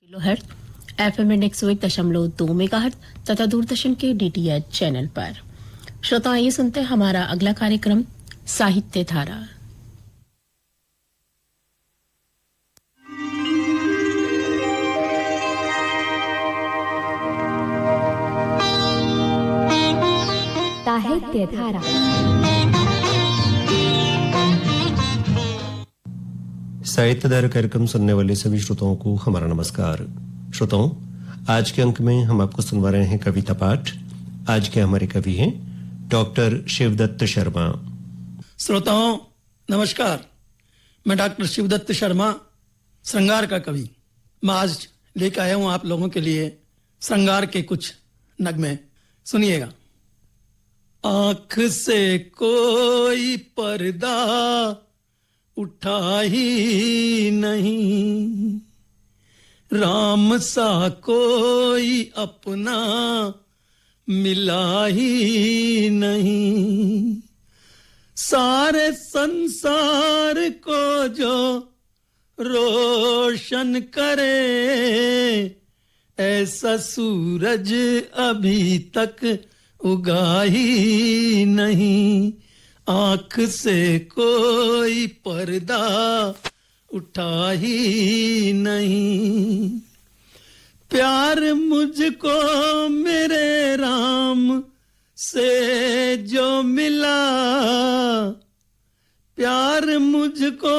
Kilohertz FM 101.2 megahertz तथा दूरदर्शन के DTH channel पर। श्रोता आइए सुनते हैं हमारा अगला कार्यक्रम साहित्य धारा। साहित्य धारा। साहित्य धारा कार्यक्रम सुनने वाले सभी श्रोताओं को हमारा नमस्कार। श्रोताओं, आज के अंक में हम आपको सुनवा रहे हैं कविता पाठ। आज के हमारे कवि हैं डॉक्टर शिवदत्त शर्मा। श्रोताओं नमस्कार, मैं डॉक्टर शिवदत्त शर्मा, श्रृंगार का कवि। मैं आज लेकर आया हूं आप लोगों के लिए श्रृंगार के कुछ नगमे। सुनिएगा। आंख से कोई पर्दा उठा ही नहीं, राम सा कोई अपना मिला ही नहीं, सारे संसार को जो रोशन करे, ऐसा सूरज अभी तक उगा ही नहीं। आंख से कोई पर्दा उठा ही नहीं, प्यार मुझको मेरे राम से जो मिला, प्यार मुझको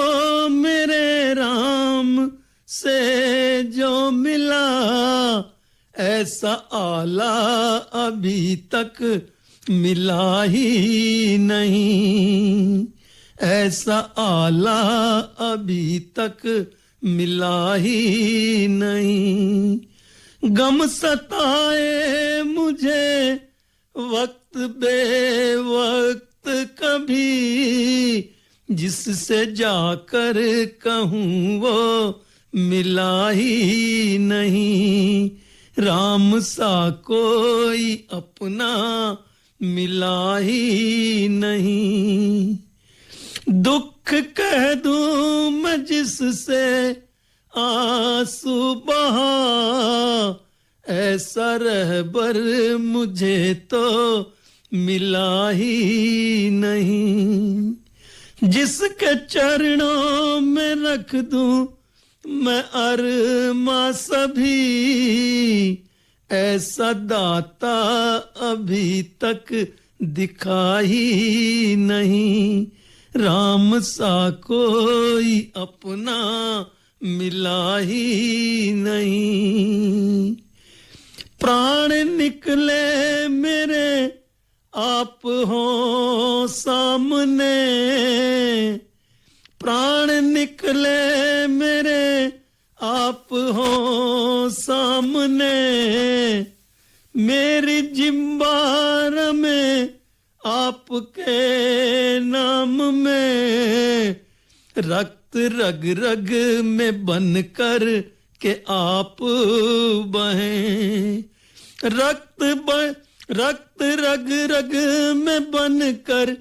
मेरे राम से जो मिला, ऐसा आला अभी तक मिला ही नहीं, ऐसा आला अभी तक मिला ही नहीं। गम सताए मुझे वक्त बेवक्त कभी, जिससे जाकर कहूँ वो मिला ही नहीं, राम सा कोई अपना मिला ही नहीं। दुख कह दूं मैं जिससे आंसू बहा, ऐसा रहबर मुझे तो मिला ही नहीं। जिसके चरणों में रख दूं मैं अरमा सभी, ऐसा दाता अभी तक दिखा ही नहीं, राम सा कोई अपना मिला ही नहीं। प्राण निकले मेरे आप हो सामने, प्राण निकले मेरे आप हो सामने, मेरी जिम्बार में आपके नाम में, रक्त रग रग में बन कर के आप बहें, रक्त रग रग में बन कर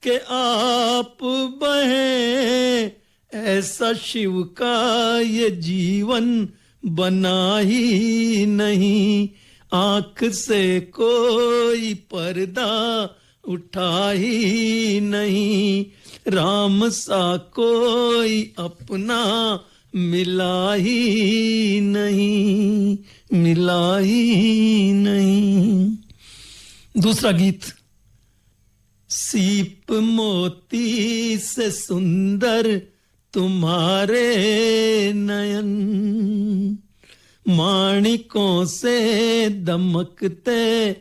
के आप बहें, ऐसा शिव का ये जीवन बना ही नहीं। आंख से कोई पर्दा उठा ही नहीं, राम सा कोई अपना मिला ही नहीं, मिला ही नहीं। दूसरा गीत। सीप मोती से सुंदर तुम्हारे नयन, माणिकों से दमकते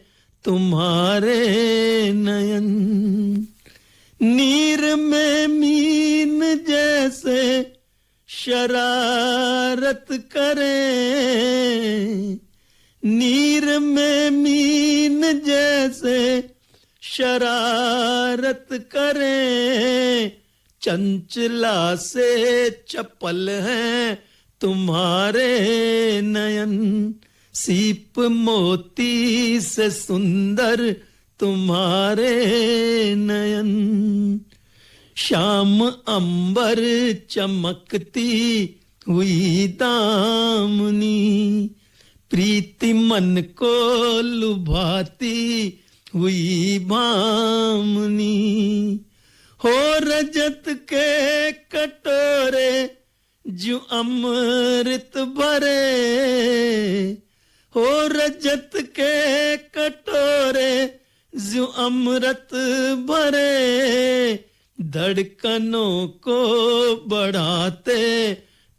तुम्हारे नयन, नीर में मीन जैसे शरारत करे, नीर में मीन जैसे शरारत करे, चंचला से चपल है तुम्हारे नयन, सीप मोती से सुंदर तुम्हारे नयन। श्याम अंबर चमकती हुई दामनी, मन को लुभाती हुई भामनी, हो रजत के कटोरे जो अमृत भरे, हो रजत के कटोरे जो अमृत भरे, धड़कनों को बढ़ाते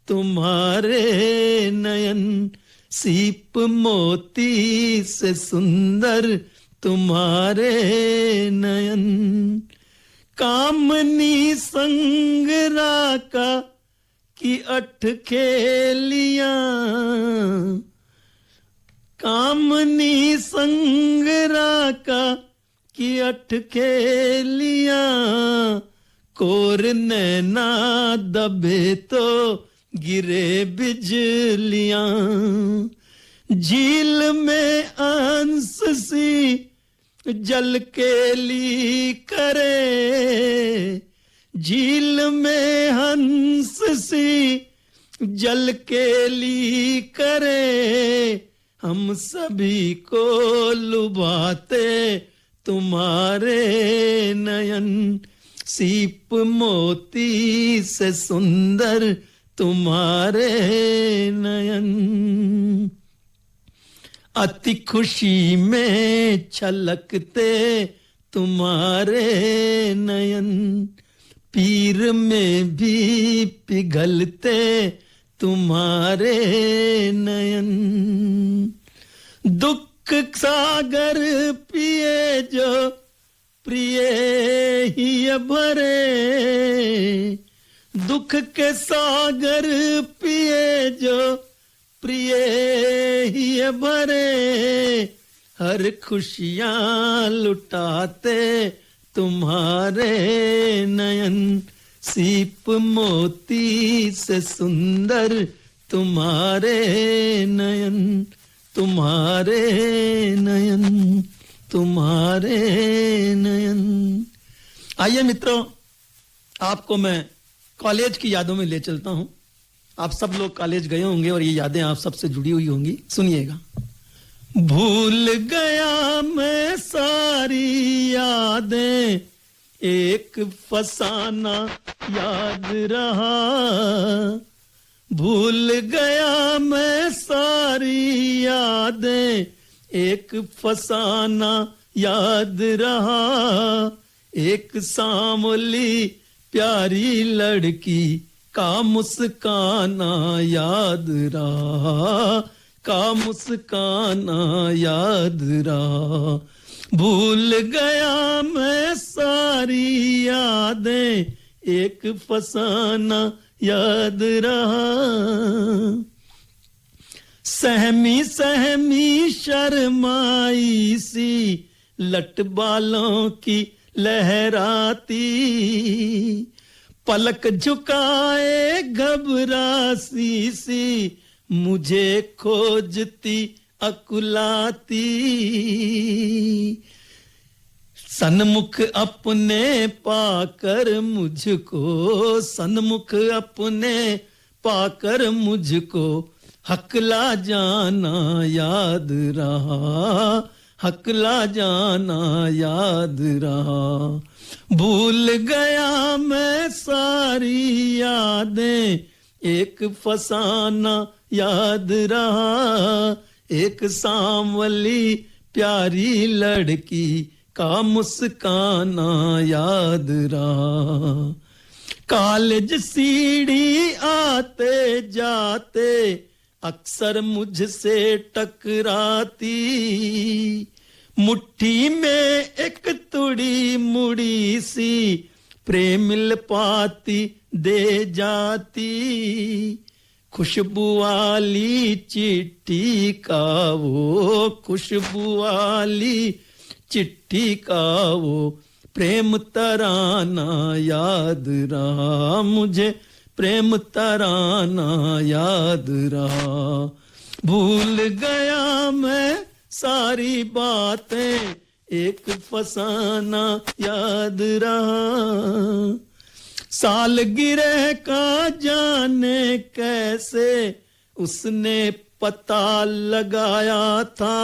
तुम्हारे नयन, सीप मोती से सुंदर तुम्हारे नयन, कामनी संग राका की अठ खेलियां, कामनी संग राका की अठ खेलियां, कोर नैना दबे तो गिरे बिजलियां, झील में अंश सी जल केली करे, झील में हंस सी जल केली करे, हम सभी को लुभाते तुम्हारे नयन, सीप मोती से सुंदर तुम्हारे नयन, अति खुशी में छलकते तुम्हारे नयन, पीर में भी पिघलते तुम्हारे नयन, दुख सागर पिए जो प्रिय ही भरे, दुख के सागर पिए जो प्रिय ही भरे, हर खुशियां लुटाते तुम्हारे नयन, सीप मोती से सुंदर तुम्हारे नयन, तुम्हारे नयन, तुम्हारे नयन। आइए मित्रों, आपको मैं कॉलेज की यादों में ले चलता हूं। आप सब लोग कॉलेज गए होंगे और ये यादें आप सबसे जुड़ी हुई होंगी। सुनिएगा। भूल गया मैं सारी यादें, एक फसाना याद रहा, भूल गया मैं सारी यादें, एक फसाना याद रहा, एक सांवली प्यारी लड़की का मुस्काना याद रहा, का मुस्काना याद रहा, भूल गया मैं सारी यादें, एक फसाना याद रहा, सहमी सहमी शर्माई सी लट बालों की लहराती, पलक झुकाए घबरासी सी मुझे खोजती अकुलाती, सन्मुख अपने पाकर मुझको, सन्मुख अपने पाकर मुझको हकला जाना याद रहा, हकला जाना याद रहा, भूल गया मैं सारी यादें, एक फसाना याद रहा, एक सांवली प्यारी लड़की का मुस्काना याद रहा, कॉलेज सीढ़ी आते जाते अक्सर मुझसे टकराती, मुट्ठी में एक तुड़ी मुड़ी सी प्रेम पाती दे जाती, खुशबू वाली चिट्ठी का वो, खुशबू वाली चिट्ठी का वो प्रेम तराना याद रहा, मुझे प्रेम तराना याद रहा, भूल गया मैं सारी बातें, एक फसाना याद रहा, सालगिरह का जाने कैसे उसने पता लगाया था,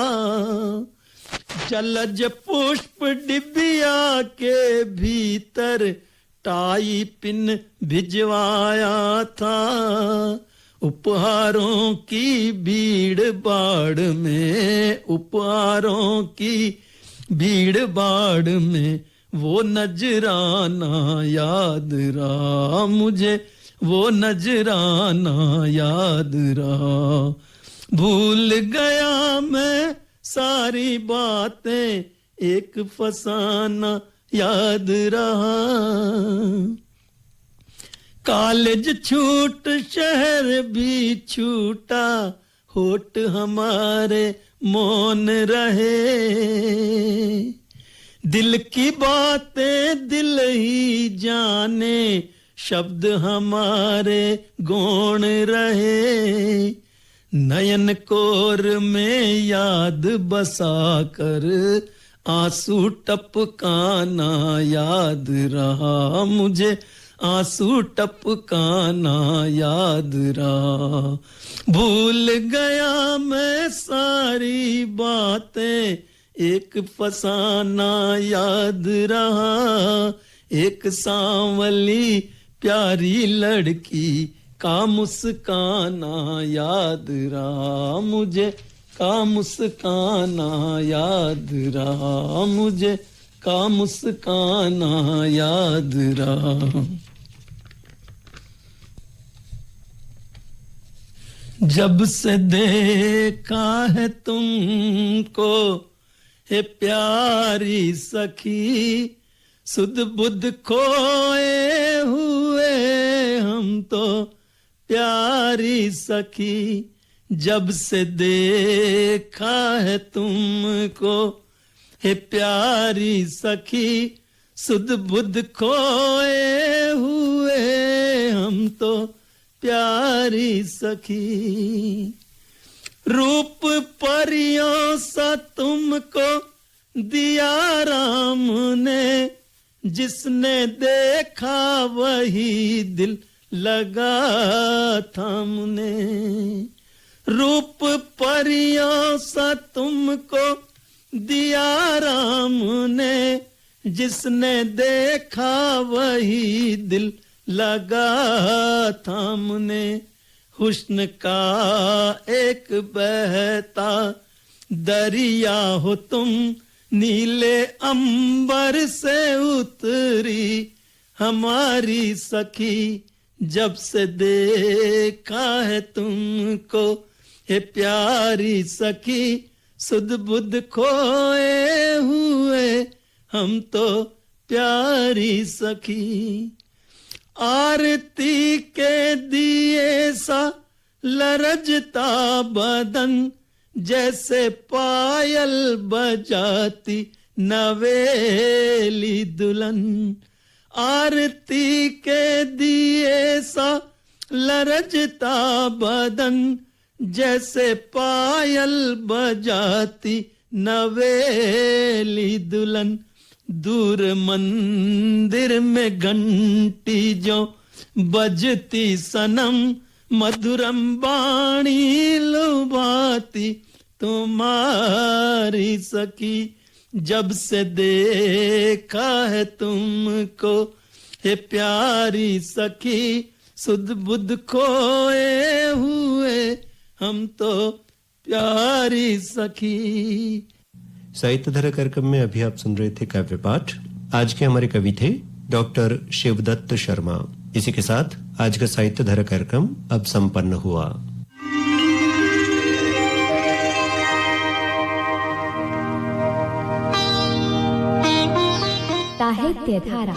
जलज पुष्प डिबिया के भीतर टाई पिन भिजवाया था। उपहारों की भीड़ बाड़ में, उपहारों की भीड़ बाड़ में वो नजराना याद रहा मुझे, वो नजराना याद रहा। भूल गया मैं सारी बातें, एक फसाना याद रहा। कॉलेज छूट शहर भी छूटा, होठ हमारे मौन रहे। दिल की बातें दिल ही जाने, शब्द हमारे गौण रहे। नयन कोर में याद बसा कर आंसू टपकाना याद रहा मुझे, आंसू टपकाना याद रहा। भूल गया मैं सारी बातें, एक फसाना याद रहा। एक सांवली प्यारी लड़की का मुस्काना याद रहा मुझे, का मुस्काना याद रहा मुझे, का मुस्काना याद रहा। जब से देखा है तुमको हे प्यारी सखी, सुध बुध खोए हुए हम तो प्यारी सखी। जब से देखा है तुमको हे प्यारी सखी, सुध बुध खोए हुए हम तो प्यारी सखी। रूप परियों सा तुमको दिया राम ने, जिसने देखा वही दिल लगा था हमने। रूप परियों सा तुमको दिया राम ने, जिसने देखा वही दिल लगा था हमने। हुस्न का एक बहता दरिया हो तुम, नीले अंबर से उतरी हमारी सखी। जब से देखा है तुमको हे प्यारी सखी, सुध बुध खोए हुए हम तो प्यारी सखी। आरती के दिए सा लरजता बदन, जैसे पायल बजाती नवेली दुल्हन। आरती के दिए सा लरजता बदन, जैसे पायल बजाती नवेली दुल्हन। दूर मंदिर में घंटी जो बजती सनम, मधुरम बाणी लुभाती तुम्हारी सखी। जब से देखा है तुमको हे प्यारी सखी, सुध बुध खोए हुए हम तो प्यारी सखी। साहित्य धारा कार्यक्रम में अभी आप सुन रहे थे काव्य पाठ। आज के हमारे कवि थे डॉक्टर शिवदत्त शर्मा। इसी के साथ आज का साहित्य धारा कार्यक्रम अब संपन्न हुआ। साहित्य धारा